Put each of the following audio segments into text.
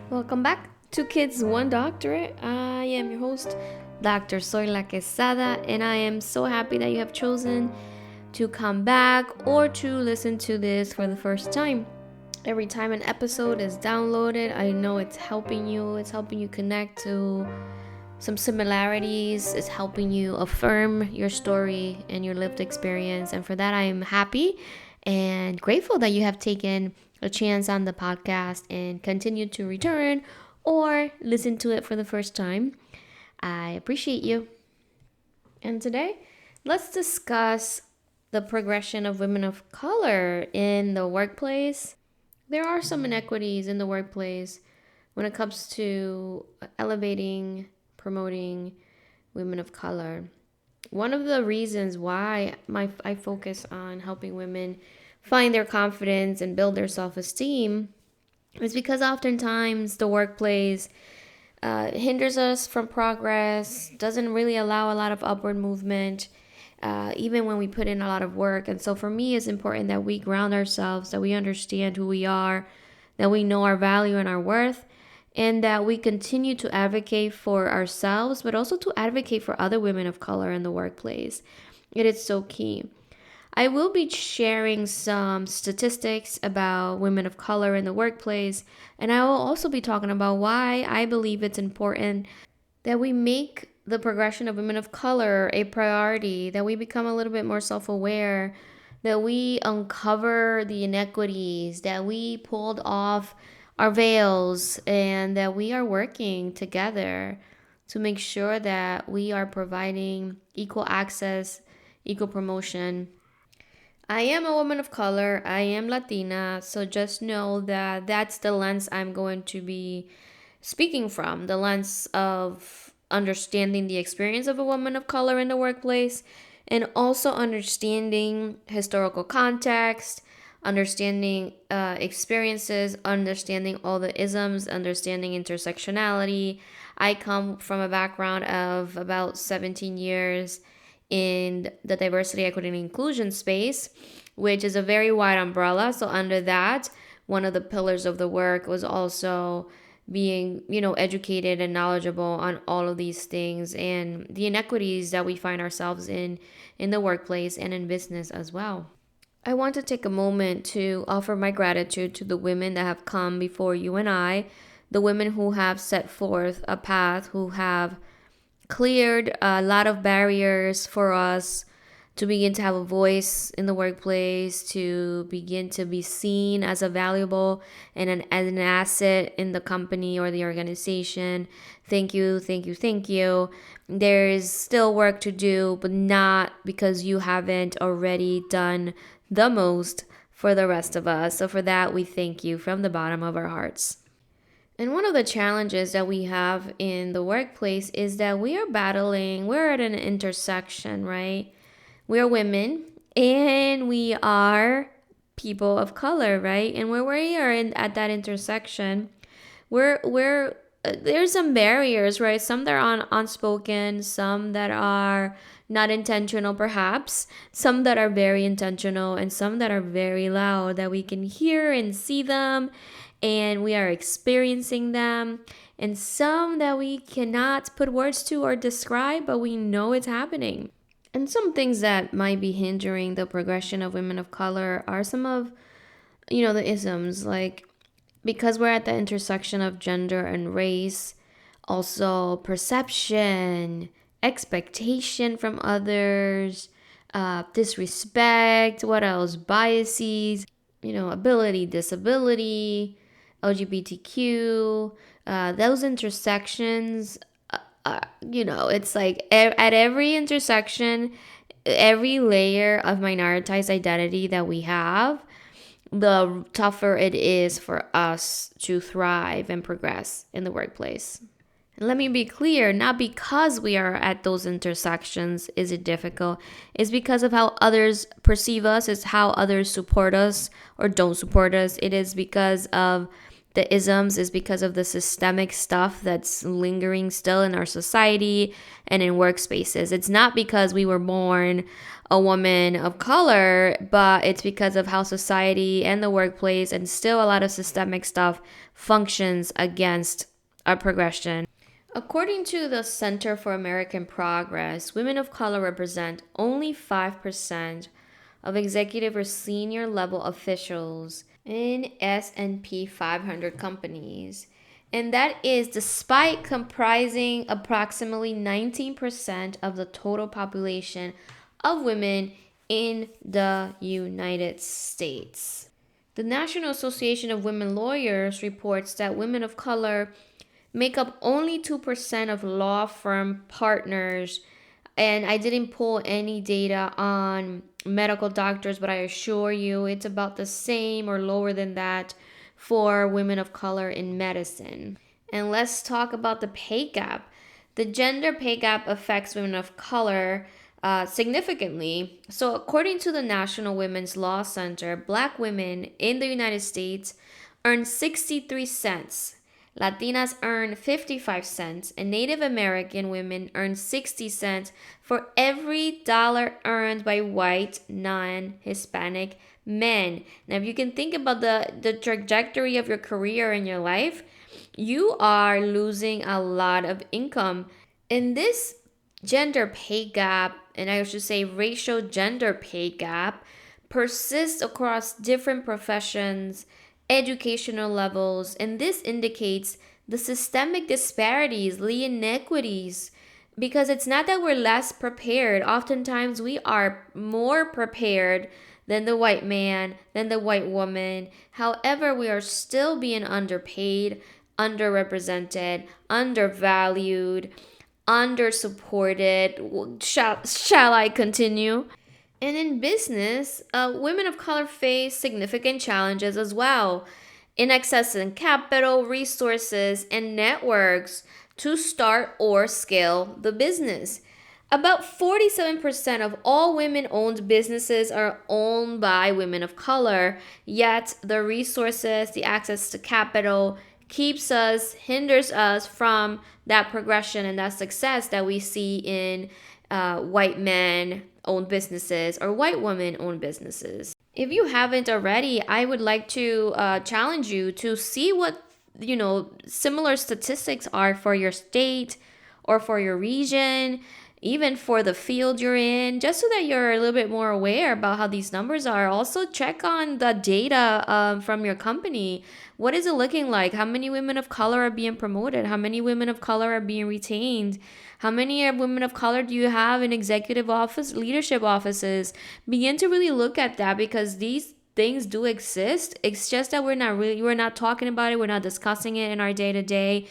Welcome back to Kids One Doctorate. I am your host, Dr. Soyla Quesada, and I am so happy that you have chosen to come back or to listen to this for the first time. Every time an episode is downloaded, I know it's helping you. It's helping you connect to some similarities. It's helping you affirm your story and your lived experience. And for that, I am happy and grateful that you have taken a chance on the podcast and continue to return or listen to it for the first time. I appreciate you. And today, let's discuss the progression of women of color in the workplace. There are some inequities in the workplace when it comes to elevating, promoting women of color. One of the reasons why I focus on helping women find their confidence and build their self-esteem is because oftentimes the workplace hinders us from progress, doesn't really allow a lot of upward movement, even when we put in a lot of work. And so for me, it's important that we ground ourselves, that we understand who we are, that we know our value and our worth, and that we continue to advocate for ourselves, but also to advocate for other women of color in the workplace. It is so key. I will be sharing some statistics about women of color in the workplace, and I will also be talking about why I believe it's important that we make the progression of women of color a priority, that we become a little bit more self aware, that we uncover the inequities, that we pulled off our veils, and that we are working together to make sure that we are providing equal access, equal promotion. I am a woman of color, I am Latina, so just know that that's the lens I'm going to be speaking from, the lens of understanding the experience of a woman of color in the workplace and also understanding historical context, understanding experiences, understanding all the isms, understanding intersectionality. I come from a background of about 17 years in the diversity, equity, and inclusion space, which is a very wide umbrella. So, under that, one of the pillars of the work was also being, educated and knowledgeable on all of these things and the inequities that we find ourselves in the workplace and in business as well. I want to take a moment to offer my gratitude to the women that have come before you and I, the women who have set forth a path, who have cleared a lot of barriers for us to begin to have a voice in the workplace, to begin to be seen as a valuable and as an asset in the company or the organization. Thank you, thank you, thank you. There's still work to do, but not because you haven't already done the most for the rest of us. So for that, we thank you from the bottom of our hearts. And one of the challenges that we have in the workplace is that we're at an intersection, right? We're women and we are people of color, right? And where we are at that intersection, we're there's some barriers, right? Some that are unspoken, some that are not intentional, perhaps, some that are very intentional, and some that are very loud that we can hear and see them, and we are experiencing them, and some that we cannot put words to or describe, but we know it's happening. And some things that might be hindering the progression of women of color are some of, the isms, like because we're at the intersection of gender and race, also perception, expectation from others, disrespect, what else? Biases, ability, disability, LGBTQ, those intersections, it's like at every intersection, every layer of minoritized identity that we have, the tougher it is for us to thrive and progress in the workplace. And let me be clear, not because we are at those intersections is it difficult. It's because of how others perceive us, it's how others support us or don't support us. It is because of the isms is because of the systemic stuff that's lingering still in our society and in workspaces. It's not because we were born a woman of color, but it's because of how society and the workplace and still a lot of systemic stuff functions against our progression. According to the Center for American Progress, women of color represent only 5% of executive or senior level officials in S&P 500 companies. And that is despite comprising approximately 19% of the total population of women in the United States. The National Association of Women Lawyers reports that women of color make up only 2% of law firm partners. And I didn't pull any data on medical doctors, but I assure you it's about the same or lower than that for women of color in medicine. And let's talk about the pay gap. The gender pay gap affects women of color significantly. So, according to the National Women's Law Center, Black women in the United States earn 63 cents. Latinas earn 55 cents, and Native American women earn 60 cents for every dollar earned by white, non-Hispanic men. Now, if you can think about the trajectory of your career and your life, you are losing a lot of income. And this gender pay gap, and I should say racial gender pay gap, persists across different professions, educational levels, and this indicates the systemic disparities, the inequities, because it's not that we're less prepared. Oftentimes we are more prepared than the white man, than the white woman. However, we are still being underpaid, underrepresented, undervalued, undersupported. Shall I continue? And in business, women of color face significant challenges as well in accessing capital, resources, and networks to start or scale the business. About 47% of all women owned businesses are owned by women of color, yet the resources, the access to capital hinders us from that progression and that success that we see in white men owned businesses or white women owned businesses. If you haven't already, I would like to challenge you to see what similar statistics are for your state or for your region, even for the field you're in, just so that you're a little bit more aware about how these numbers are. Also, check on the data from your company. What is it looking like? How many women of color are being promoted? How many women of color are being retained? How many women of color do you have in executive office, leadership offices? Begin to really look at that, because these things do exist. It's just that we're not talking about it. We're not discussing it in our day to day.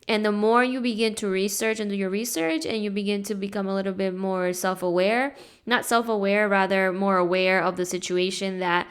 And the more you begin to research and do your research, and you begin to become a little bit more rather more aware of the situation that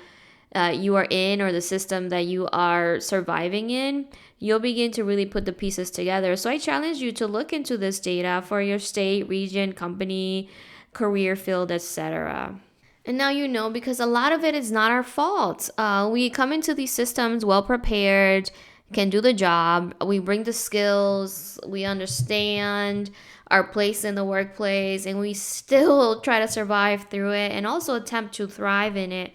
you are in, or the system that you are surviving in, you'll begin to really put the pieces together. So I challenge you to look into this data for your state, region, company, career field, etc. And now you know, because a lot of it is not our fault. We come into these systems well prepared, can do the job, we bring the skills, we understand our place in the workplace, and we still try to survive through it and also attempt to thrive in it.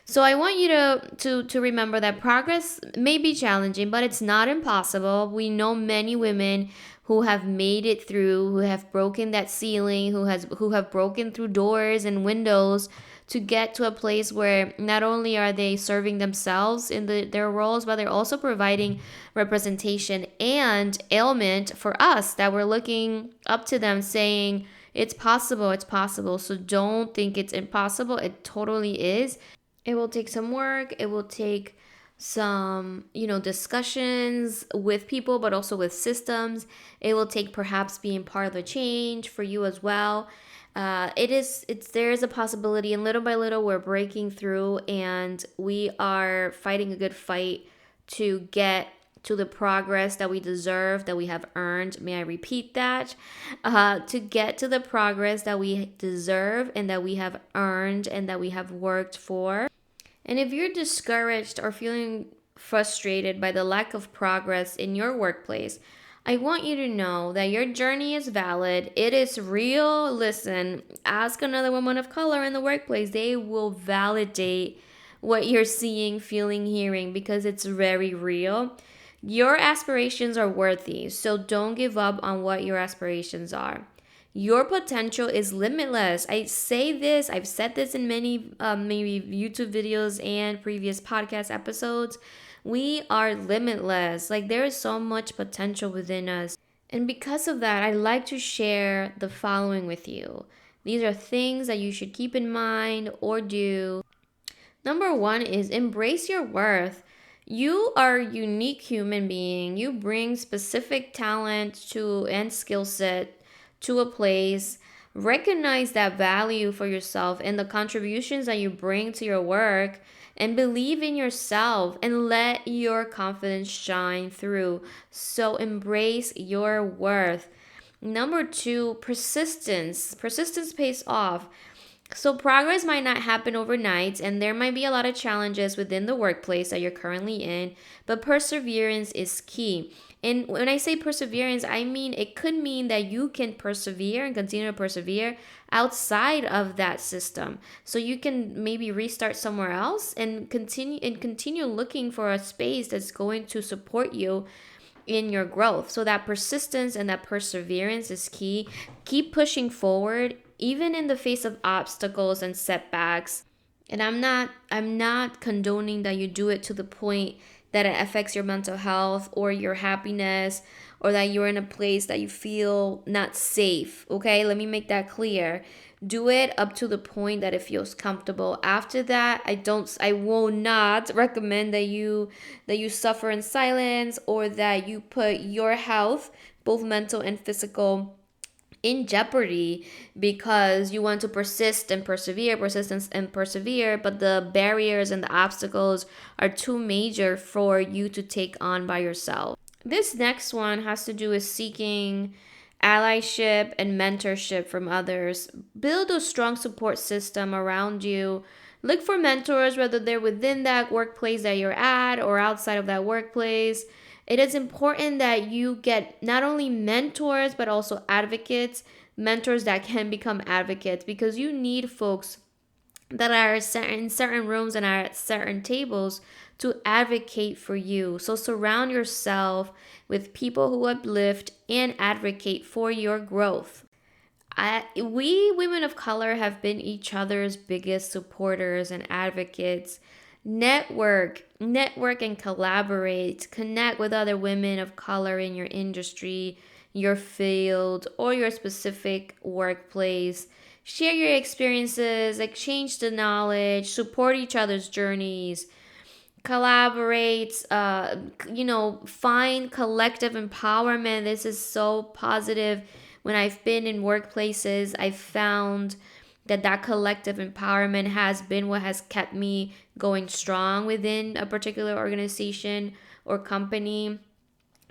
So I want you to remember that progress may be challenging, but it's not impossible. We know many women who have made it through, who have broken that ceiling, who have broken through doors and windows to get to a place where not only are they serving themselves in their roles, but they're also providing representation and ailment for us, that we're looking up to them saying, it's possible, it's possible. So don't think it's impossible. It totally is. It will take some work. It will take some, discussions with people, but also with systems. It will take perhaps being part of the change for you as well. There is a possibility, and little by little we're breaking through, and we are fighting a good fight to get to the progress that we deserve, that we have earned. May I repeat that? To get to the progress that we deserve and that we have earned and that we have worked for. And if you're discouraged or feeling frustrated by the lack of progress in your workplace, I want you to know that your journey is valid. It is real. Listen, ask another woman of color in the workplace. They will validate what you're seeing, feeling, hearing because it's very real. Your aspirations are worthy, so don't give up on what your aspirations are. Your potential is limitless. I say this, I've said this in many maybe YouTube videos and previous podcast episodes. We are limitless. Like there is so much potential within us. And because of that, I like to share the following with you. These are things that you should keep in mind or do. Number one is embrace your worth. You are a unique human being. You bring specific talent to and skill set to a place. Recognize that value for yourself and the contributions that you bring to your work and believe in yourself and let your confidence shine through. So embrace your worth. Number two, persistence. Persistence pays off. So, progress might not happen overnight, and there might be a lot of challenges within the workplace that you're currently in, but perseverance is key. And when I say perseverance, I mean it could mean that you can persevere and continue to persevere outside of that system. So you can maybe restart somewhere else and continue looking for a space that's going to support you in your growth. So that persistence and that perseverance is key. Keep pushing forward even in the face of obstacles and setbacks. And I'm not condoning that you do it to the point that it affects your mental health or your happiness or that you're in a place that you feel not safe. Okay? Let me make that clear. Do it up to the point that it feels comfortable. After that, I will not recommend that you suffer in silence or that you put your health, both mental and physical, in jeopardy because you want to persist and persevere, but the barriers and the obstacles are too major for you to take on by yourself. This next one has to do with seeking allyship and mentorship from others. Build a strong support system around you. Look for mentors, whether they're within that workplace that you're at or outside of that workplace. It is important that you get not only mentors, but also advocates, mentors that can become advocates, because you need folks that are in certain rooms and are at certain tables to advocate for you. So surround yourself with people who uplift and advocate for your growth. We women of color have been each other's biggest supporters and advocates. Network and collaborate. Connect with other women of color in your industry, your field, or your specific workplace. Share your experiences, exchange the knowledge, support each other's journeys, collaborate, find collective empowerment. This is so positive. When I've been in workplaces, I've found that collective empowerment has been what has kept me going strong within a particular organization or company.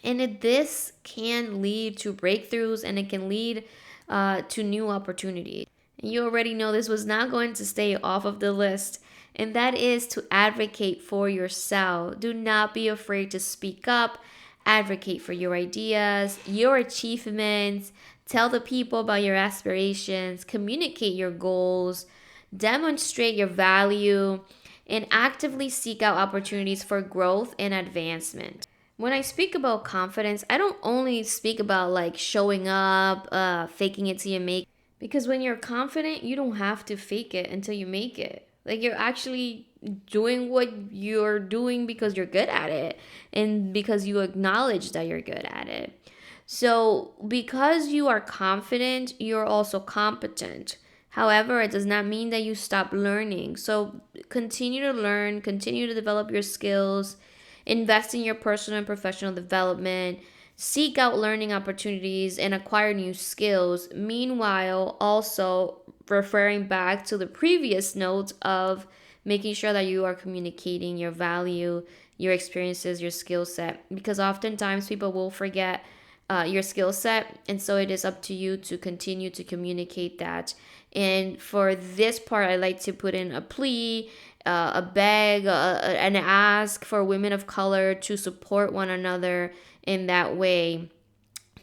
And this can lead to breakthroughs and it can lead to new opportunities. And you already know this was not going to stay off of the list, and that is to advocate for yourself. Do not be afraid to speak up, advocate for your ideas, your achievements, tell the people about your aspirations, communicate your goals, demonstrate your value, and actively seek out opportunities for growth and advancement. When I speak about confidence, I don't only speak about like showing up, faking it till you make it. Because when you're confident, you don't have to fake it until you make it. Like you're actually doing what you're doing because you're good at it and because you acknowledge that you're good at it. So, because you are confident, you're also competent. However, it does not mean that you stop learning. So, continue to learn, continue to develop your skills, invest in your personal and professional development, seek out learning opportunities, and acquire new skills. Meanwhile, also referring back to the previous note of making sure that you are communicating your value, your experiences, your skill set, because oftentimes people will forget your skill set. And so it is up to you to continue to communicate that. And for this part, I like to put in a plea, a beg, an ask for women of color to support one another in that way,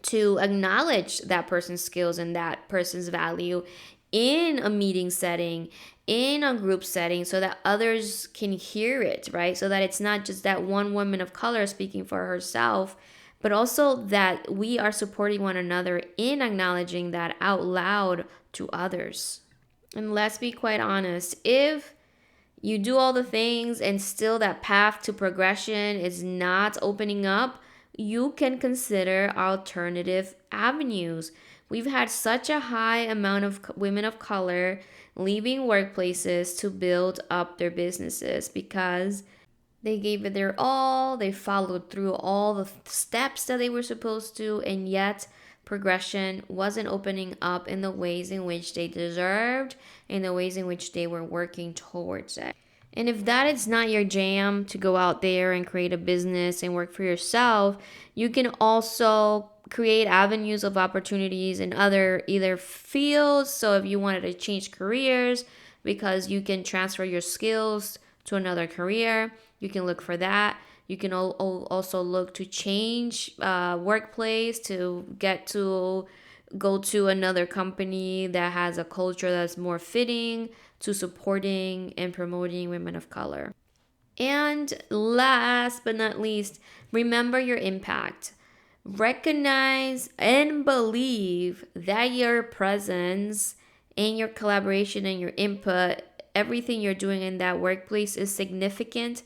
to acknowledge that person's skills and that person's value in a meeting setting, in a group setting, so that others can hear it, right? So that it's not just that one woman of color speaking for herself, but also that we are supporting one another in acknowledging that out loud to others. And let's be quite honest, if you do all the things and still that path to progression is not opening up, you can consider alternative avenues. We've had such a high amount of women of color leaving workplaces to build up their businesses because they gave it their all, they followed through all the steps that they were supposed to, and yet progression wasn't opening up in the ways in which they deserved, in the ways in which they were working towards it. And if that is not your jam to go out there and create a business and work for yourself, you can also create avenues of opportunities in other either fields. So if you wanted to change careers, because you can transfer your skills to another career, you can look for that. You can also look to change workplace, to get to go to another company that has a culture that's more fitting to supporting and promoting women of color. And last but not least, remember your impact. Recognize and believe that your presence and your collaboration and your input, everything you're doing in that workplace is significant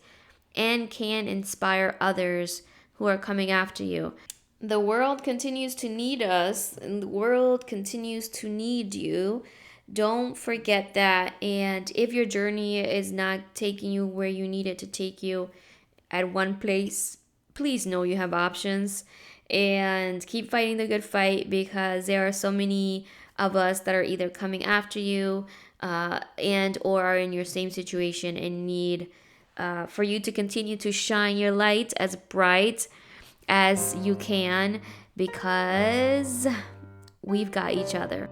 and can inspire others who are coming after you. The world continues to need us, and the world continues to need you. Don't forget that. And if your journey is not taking you where you need it to take you at one place, please know you have options and keep fighting the good fight, because there are so many of us that are either coming after you and or are in your same situation and need for you to continue to shine your light as bright as you can, because we've got each other.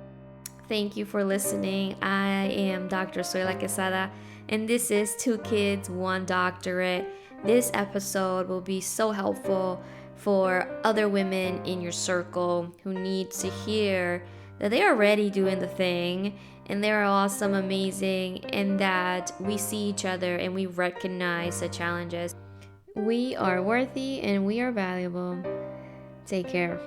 Thank you for listening. I am Dr. Zoila Quesada, and this is Two Kids, One Doctorate. This episode will be so helpful for other women in your circle who need to hear that they are already doing the thing and they're awesome, amazing, and that we see each other and we recognize the challenges. We are worthy and we are valuable. Take care.